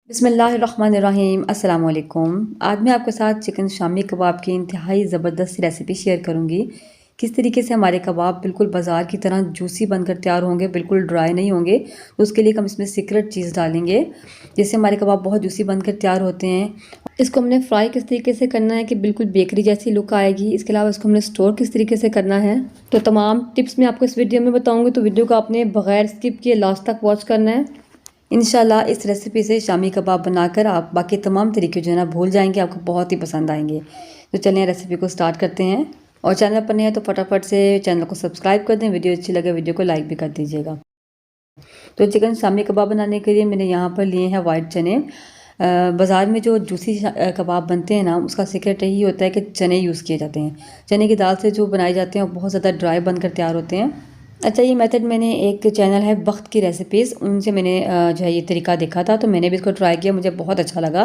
बिस्मिल्लाहिर्रहमानिर्रहीम अस्सलाम वालेकुम। आज मैं आपके साथ चिकन शामी कबाब की इंतहाई ज़बरदस्त रेसिपी शेयर करूंगी। किस तरीके से हमारे कबाब बिल्कुल बाज़ार की तरह जूसी बनकर तैयार होंगे, बिल्कुल ड्राई नहीं होंगे। तो उसके लिए हम इसमें सीक्रेट चीज़ डालेंगे जिससे हमारे कबाब बहुत जूसी बनकर तैयार होते हैं। इसको हमने फ्राई किस तरीके से करना है कि बिल्कुल बेकरी जैसी लुक आएगी। इसके अलावा इसको हमने स्टोर किस तरीके से करना है, तो तमाम टिप्स मैं आपको इस वीडियो में बताऊँगी। तो वीडियो को आपने बगैर स्किप किए लास्ट तक वॉच करना है। इंशाल्लाह इस रेसिपी से शामी कबाब बनाकर आप बाकी तमाम तरीके जो है ना भूल जाएंगे, आपको बहुत ही पसंद आएंगे। तो चलिए रेसिपी को स्टार्ट करते हैं। और चैनल पर नए हैं तो फटाफट से चैनल को सब्सक्राइब कर दें। वीडियो अच्छी लगे वीडियो को लाइक भी कर दीजिएगा। तो चिकन शामी कबाब बनाने के लिए मैंने यहाँ पर लिए हैं वाइट चने। बाज़ार में जो जूसी कबाब बनते हैं ना, उसका सीक्रेट यही होता है कि चने यूज़ किए जाते हैं। चने की दाल से जो बनाए जाते हैं वो बहुत ज़्यादा ड्राई बनकर तैयार होते हैं। अच्छा, ये मेथड मैंने एक चैनल है वक्त की रेसिपीज़, उनसे मैंने जो है ये तरीका देखा था, तो मैंने भी इसको ट्राई किया, मुझे बहुत अच्छा लगा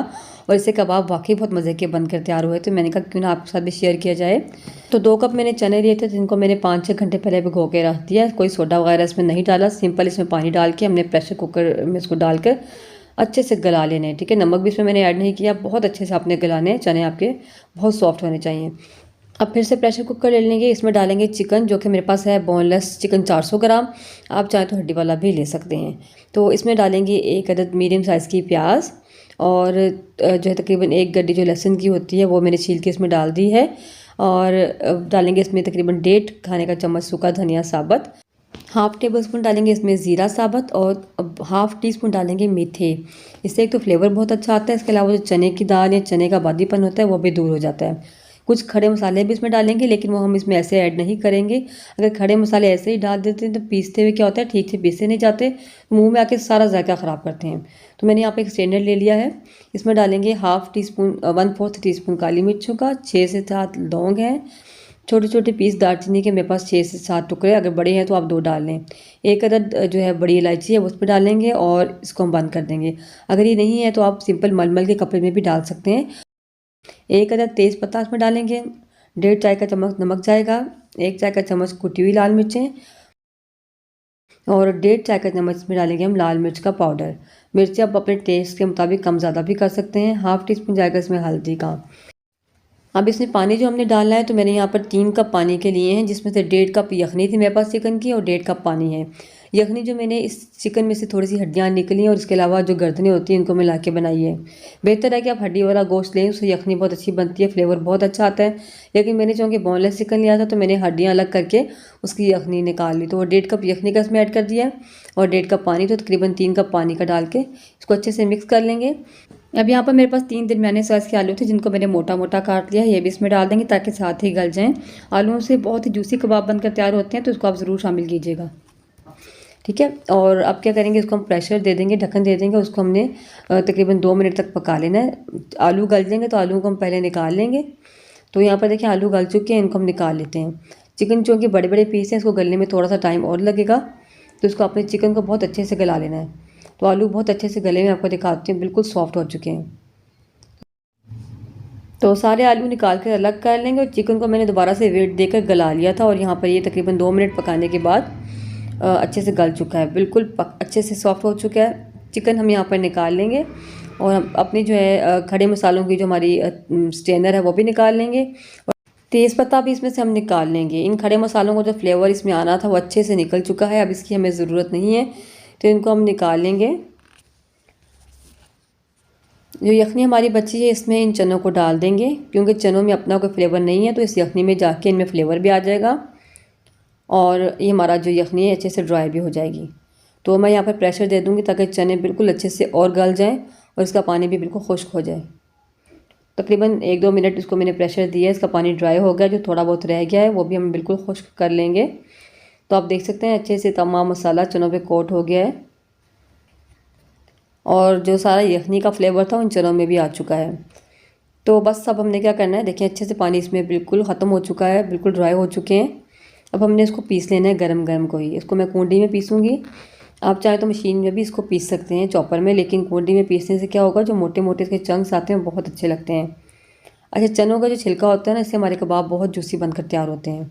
और इससे कबाब वाकई बहुत मज़े के बनकर तैयार हुए। तो मैंने कहा क्यों ना आपके साथ भी शेयर किया जाए। तो 2 कप मैंने चने लिए थे जिनको मैंने 5-6 घंटे पहले भिगो के रख दिया। कोई सोडा वगैरह इसमें नहीं डाला, सिंपल इसमें पानी डाल के हमने प्रेशर कुकर में इसको डालकर अच्छे से गला लेने। ठीक है, नमक भी इसमें मैंने ऐड नहीं किया। बहुत अच्छे से आपने गलाने, चने आपके बहुत सॉफ्ट होने चाहिए। अब फिर से प्रेशर कुकर ले लेंगे, इसमें डालेंगे चिकन, जो कि मेरे पास है बोनलेस चिकन 400 ग्राम। आप चाहें तो हड्डी वाला भी ले सकते हैं। तो इसमें डालेंगे 1 अदद मीडियम साइज़ की प्याज और जो है तकरीबन 1 गड्डी जो लहसुन की होती है वो मैंने छील के इसमें डाल दी है। और डालेंगे इसमें तकरीबन 1.5 खाने का चम्मच सूखा धनिया साबुत। हाफ़ टेबल स्पून डालेंगे इसमें ज़ीरा साबुत और हाफ़ टी स्पून डालेंगे मेथे। इससे एक तो फ्लेवर बहुत अच्छा आता है, इसके अलावा जो चने की दाल या चने का बादीपन होता है वो भी दूर हो जाता है। कुछ खड़े मसाले भी इसमें डालेंगे, लेकिन वो हम इसमें ऐसे ऐड नहीं करेंगे। अगर खड़े मसाले ऐसे ही डाल देते हैं तो पीसते हुए क्या होता है, ठीक से पीसे नहीं जाते, मुंह में आके सारा जायका ख़राब करते हैं। तो मैंने यहाँ पे एक स्ट्रेनर ले लिया है, इसमें डालेंगे half teaspoon 1/4 teaspoon काली मिर्चों का, 6 से 7 लौंग हैं, छोटे छोटे पीस दालचीनी के मेरे पास 6 से 7 टुकड़े, अगर बड़े हैं तो आप 2 डाल लें। 1 अदद जो है बड़ी इलायची है उस पर डालेंगे और इसको हम बंद कर देंगे। अगर ये नहीं है तो आप सिंपल मलमल के कपड़े में भी डाल सकते हैं। 1 अदद तेज़ पत्ता इसमें डालेंगे, 1.5 चाय का चम्मच नमक जाएगा, 1 चाय का चम्मच कुटी हुई लाल मिर्चें और 1.5 चाय का चम्मच इसमें डालेंगे हम लाल मिर्च का पाउडर। मिर्ची आप अपने टेस्ट के मुताबिक कम ज़्यादा भी कर सकते हैं। हाफ़ टी स्पून जाएगा इसमें हल्दी का। अब इसमें पानी जो हमने डालना है, तो मैंने यहाँ पर 3 कप पानी के लिए हैं, जिसमें से 1.5 कप यखनी थी मेरे पास चिकन की और 1.5 कप पानी है। यखनी जो मैंने इस चिकन में से थोड़ी सी हड्डियाँ निकली और इसके अलावा जो गर्दनें होती हैं इनको मिला के बनाई है। बेहतर है कि आप हड्डी वाला गोश्त लें, उससे यखनी बहुत अच्छी बनती है, फ्लेवर बहुत अच्छा आता है। लेकिन मैंने चूँकि बोनलेस चिकन लिया था तो मैंने हड्डियाँ अलग करके उसकी यखनी निकाल ली। तो वो 1.5 कप यखनी का इसमें ऐड कर दिया और 1.5 कप पानी, तो तकरीबन 3 कप पानी का डाल के इसको अच्छे से मिक्स कर लेंगे। अब यहाँ पर मेरे पास 3 दरमियाने साइज़ के आलू थे जिनको मैंने मोटा मोटा काट लिया है, ये भी इसमें डाल देंगे ताकि साथ ही गल जाएं। आलूओं से बहुत ही जूसी कबाब बनकर तैयार होते हैं, तो इसको आप ज़रूर शामिल कीजिएगा। ठीक है, और अब क्या करेंगे, इसको हम प्रेशर दे देंगे, ढक्कन दे देंगे, उसको हमने तकरीबन 2 मिनट तक पका लेना है। आलू गल जाएंगे तो आलू को हम पहले निकाल लेंगे। तो यहाँ पर देखिए आलू गल चुके हैं, इनको हम निकाल लेते हैं। चिकन चूँकि बड़े बड़े पीस हैं, इसको गलने में थोड़ा सा टाइम और लगेगा, तो इसको अपने चिकन को बहुत अच्छे से गला लेना है। तो आलू बहुत अच्छे से गले में आपको दिखाती हूँ, बिल्कुल सॉफ्ट हो चुके हैं। तो सारे आलू निकाल कर अलग कर लेंगे और चिकन को मैंने दोबारा से वेट देकर गला लिया था और यहाँ पर ये तकरीबन 2 मिनट पकाने के बाद अच्छे से गल चुका है, बिल्कुल अच्छे से सॉफ्ट हो चुका है। चिकन हम यहाँ पर निकाल लेंगे और हम अपनी जो है खड़े मसालों की जो हमारी स्ट्रेनर है वो भी निकाल लेंगे और तेज़पत्ता भी इसमें से हम निकाल लेंगे। इन खड़े मसालों को जो फ्लेवर इसमें आना था वो अच्छे से निकल चुका है, अब इसकी हमें ज़रूरत नहीं है, तो इनको हम निकाल लेंगे। जो यखनी हमारी बची है इसमें इन चनों को डाल देंगे, क्योंकि चनों में अपना कोई फ्लेवर नहीं है, तो इस यखनी में जाके इनमें फ्लेवर भी आ जाएगा और ये हमारा जो यखनी है अच्छे से ड्राई भी हो जाएगी। तो मैं यहाँ पर प्रेशर दे दूँगी ताकि चने बिल्कुल अच्छे से और गल जाएँ और इसका पानी भी बिल्कुल खुश्क हो जाए। तकरीबन 1-2 मिनट इसको मैंने प्रेशर दिया, इसका पानी ड्राई हो गया, जो थोड़ा बहुत रह गया है वो भी हम बिल्कुल खुश्क कर लेंगे। तो आप देख सकते हैं अच्छे से तमाम मसाला चनों पर कोट हो गया है और जो सारा यखनी का फ्लेवर था उन चनों में भी आ चुका है। तो बस अब हमने क्या करना है, देखिए अच्छे से पानी इसमें बिल्कुल ख़त्म हो चुका है, बिल्कुल ड्राई हो चुके हैं। अब हमने इसको पीस लेना है गरम गरम को ही। इसको मैं कूंडी में पीसूँगी, आप चाहें तो मशीन में भी इसको पीस सकते हैं, चॉपर में, लेकिन कूंडी में पीसने से क्या होगा, जो मोटे मोटे इसके चंक्स आते हैं वो बहुत अच्छे लगते हैं। अच्छा, चनों का जो छिलका होता है ना, इससे हमारे कबाब बहुत जूसी बनकर तैयार होते हैं।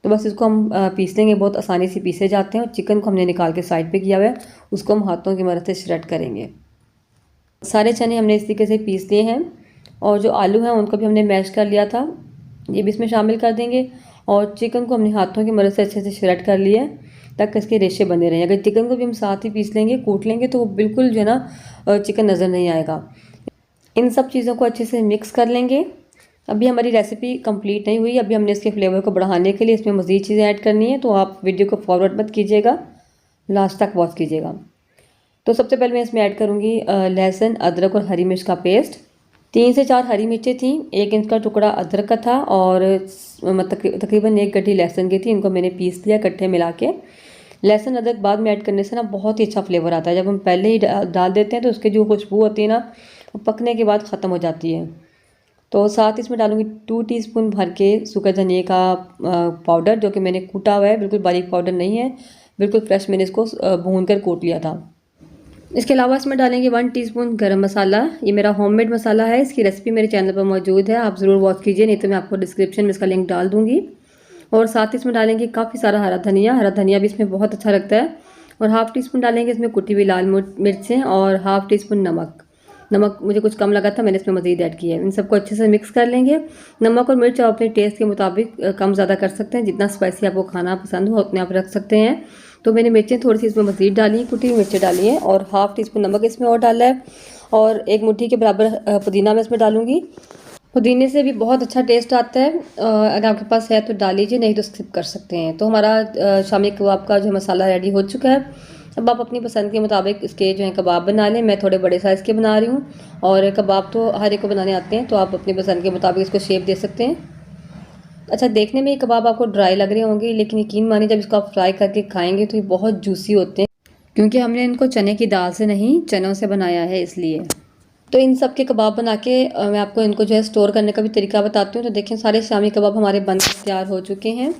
तो बस इसको हम पीस लेंगे, बहुत आसानी से पीसे जाते हैं। और चिकन को हमने निकाल के साइड पे किया हुआ है, उसको हम हाथों की मदद से श्रेड करेंगे। सारे चने हमने इस तरीके से पीस लिए हैं और जो आलू हैं उनको भी हमने मैश कर लिया था, ये भी इसमें शामिल कर देंगे। और चिकन को हमने हाथों की मदद से अच्छे से श्रेड कर लिया है ताकि इसके रेशे बने रहें। अगर चिकन को भी हम साथ ही पीस लेंगे, कूट लेंगे, तो वो बिल्कुल जो है ना चिकन नज़र नहीं आएगा। इन सब चीज़ों को अच्छे से मिक्स कर लेंगे। अभी हमारी रेसिपी कंप्लीट नहीं हुई, अभी हमने इसके फ्लेवर को बढ़ाने के लिए इसमें मज़ीद चीज़ें ऐड करनी है, तो आप वीडियो को फॉरवर्ड मत कीजिएगा, लास्ट तक वॉच कीजिएगा। तो सबसे पहले मैं इसमें ऐड करूँगी लहसुन, अदरक और हरी मिर्च का पेस्ट। 3 से 4 हरी मिर्चें थी, 1 इंच का टुकड़ा अदरक का था और तकरीबन 1 गड्डी लहसुन की थी। इनको मैंने पीस लिया इकट्ठे मिला के। लहसुन अदरक बाद में ऐड करने से ना बहुत ही अच्छा फ्लेवर आता है। जब हम पहले ही डाल देते हैं तो उसकी जो खुशबू होती है ना, वो पकने के बाद ख़त्म हो जाती है। तो साथ इसमें डालूंगी 2 टीस्पून भर के सूखे धनिए का पाउडर, जो कि मैंने कूटा हुआ है, बिल्कुल बारीक पाउडर नहीं है, बिल्कुल फ्रेश मैंने इसको भून कर कूट लिया था। इसके अलावा इसमें डालेंगे 1 टीस्पून गरम मसाला। ये मेरा होममेड मसाला है, इसकी रेसिपी मेरे चैनल पर मौजूद है, आप ज़रूर वॉच कीजिए, नहीं तो मैं आपको डिस्क्रिप्शन में इसका लिंक डाल दूँगी। और साथ ही इसमें डालेंगे काफ़ी सारा हरा धनिया भी इसमें बहुत अच्छा लगता है। और हाफ़ टी स्पून डालेंगे इसमें कुटी हुई लाल मिर्चें और हाफ़ टी स्पून नमक मुझे कुछ कम लगा था, मैंने इसमें मज़ीद ऐड किया है। इन सबको अच्छे से मिक्स कर लेंगे। नमक और मिर्च आप अपने टेस्ट के मुताबिक कम ज़्यादा कर सकते हैं, जितना स्पाइसी आपको खाना पसंद हो उतने आप रख सकते हैं। तो मैंने मिर्चें थोड़ी सी इसमें मज़ीद डाली हैं, कुटी हुई मिर्चें डाली हैं और हाफ़ टी स्पून नमक इसमें और डाला है। और 1 मुट्ठी के बराबर पुदीना मैं इसमें डालूँगी। पुदीने से भी बहुत अच्छा टेस्ट आता है, अगर आपके पास है तो डाल लीजिए, नहीं तो स्किप कर सकते हैं। तो हमारा शामी कबाब का जो मसाला रेडी हो चुका है। अब आप अपनी पसंद के मुताबिक इसके जो है कबाब बना लें। मैं थोड़े बड़े साइज़ के बना रही हूँ और कबाब तो हर एक को बनाने आते हैं, तो आप अपनी पसंद के मुताबिक इसको शेप दे सकते हैं। अच्छा, देखने में ये कबाब आपको ड्राई लग रहे होंगे, लेकिन यकीन मानिए जब इसको आप फ्राई करके खाएंगे तो ये बहुत जूसी होते हैं, क्योंकि हमने इनको चने की दाल से नहीं, चनों से बनाया है इसलिए। तो इन सब के कबाब बना के मैं आपको इनको जो है स्टोर करने का भी तरीका बताती हूँ। तो देखिए सारे शामी कबाब हमारे बनकर तैयार हो चुके हैं।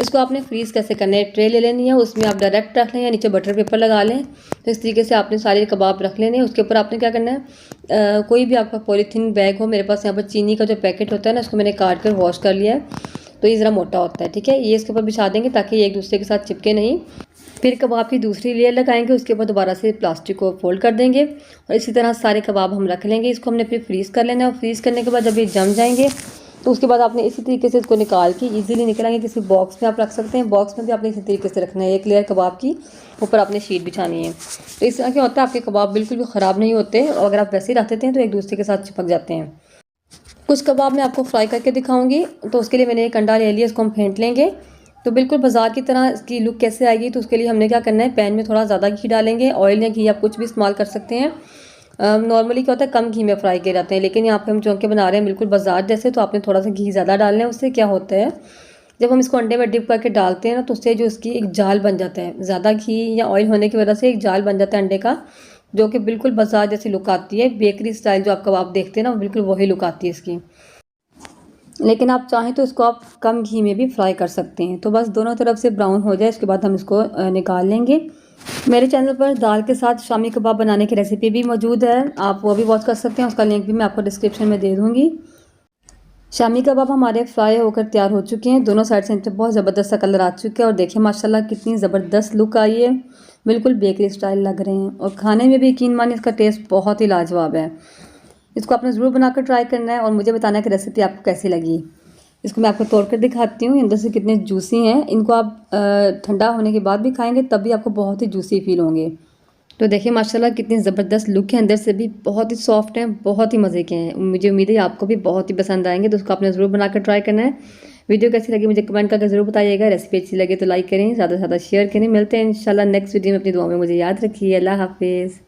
इसको आपने फ्रीज़ कैसे करना है, ट्रे ले लेनी है, उसमें आप डायरेक्ट रख लें या नीचे बटर पेपर लगा लें। तो इस तरीके से आपने सारे कबाब रख लेने हैं। उसके ऊपर आपने क्या करना है, कोई भी आपका पॉलीथीन बैग हो, मेरे पास यहाँ पर चीनी का जो पैकेट होता है ना, उसको मैंने काट कर वॉश कर लिया है, तो ये ज़रा मोटा होता है, ठीक है। ये इसके ऊपर बिछा देंगे ताकि ये एक दूसरे के साथ चिपके नहीं। फिर कबाब की दूसरी लेयर लगाएंगे, उसके ऊपर दोबारा से प्लास्टिक को फोल्ड कर देंगे और इसी तरह सारे कबाब हम रख लेंगे। इसको हमने फिर फ्रीज़ कर लेना है और फ्रीज़ करने के बाद जब ये जम जाएंगे तो उसके बाद आपने इसी तरीके से इसको निकाल के इजीली निकलेंगे, किसी बॉक्स में आप रख सकते हैं। बॉक्स में भी आपने इसी तरीके से रखना है। एक लेयर कबाब की ऊपर आपने शीट बिछानी है। तो इस तरह क्या होता है, आपके कबाब बिल्कुल भी ख़राब नहीं होते और अगर आप वैसे ही रख देते हैं तो एक दूसरे के साथ चिपक जाते हैं। कुछ कबाब मैं आपको फ्राई करके दिखाऊंगी। तो उसके लिए मैंने एक अंडा ले लिया, इसको हम फेंट लेंगे। तो बिल्कुल बाजार की तरह इसकी लुक कैसे आएगी, तो उसके लिए हमने क्या करना है, पैन में थोड़ा ज़्यादा घी डालेंगे। ऑयल या घी आप कुछ भी इस्तेमाल कर सकते हैं। नॉर्मली क्या होता है, कम घी में फ्राई किए जाते हैं, लेकिन यहाँ पे हम चौंके बना रहे हैं बिल्कुल बाजार जैसे, तो आपने थोड़ा सा घी ज़्यादा डालना है। उससे क्या होता है, जब हम इसको अंडे में डिप करके डालते हैं ना, तो उससे जो इसकी एक जाल बन जाता है, ज़्यादा घी या ऑयल होने की वजह से एक जाल बन जाता है अंडे का, जो कि बिल्कुल बाजार जैसी लुक आती है। बेकरी स्टाइल जो आप कबाब देखते हैं ना, वो बिल्कुल वही लुक आती है इसकी। लेकिन आप चाहें तो इसको आप कम घी में भी फ्राई कर सकते हैं। तो बस दोनों तरफ से ब्राउन हो जाए, इसके बाद हम इसको निकाल लेंगे। मेरे चैनल पर दाल के साथ शामी कबाब बनाने की रेसिपी भी मौजूद है, आप वो भी वॉच कर सकते हैं, उसका लिंक भी मैं आपको डिस्क्रिप्शन में दे दूँगी। शामी कबाब हमारे फ्राई होकर तैयार हो चुके हैं, दोनों साइड से इनसे बहुत ज़बरदस्त सा कलर आ चुका है और देखिए माशाल्लाह कितनी ज़बरदस्त लुक आई है, बिल्कुल बेकरी स्टाइल लग रहे हैं और खाने में भी यकीन मानिए इसका टेस्ट बहुत ही लाजवाब है। इसको आपने ज़रूर बनाकर ट्राई करना है और मुझे बताना है कि रेसिपी आपको कैसी लगी। इसको मैं आपको तोड़ कर दिखाती हूँ, अंदर से कितने जूसी हैं। इनको आप ठंडा होने के बाद भी खाएंगे तब भी आपको बहुत ही जूसी फील होंगे। तो देखिए माशाल्लाह कितनी ज़बरदस्त लुक है, अंदर से भी बहुत ही सॉफ्ट हैं, बहुत ही मज़े के हैं। मुझे उम्मीद है आपको भी बहुत ही पसंद आएंगे, तो उसको आपने ज़रूर बनाकर ट्राई करना है। वीडियो कैसी लगी मुझे कमेंट करके ज़रूर बताइएगा। रेसिपी अच्छी लगे तो लाइक करें, ज़्यादा से ज़्यादा शेयर करें। मिलते हैं इंशाल्लाह नेक्स्ट वीडियो में। अपनी दुआ में मुझे याद रखिए। अल्लाह हाफिज़।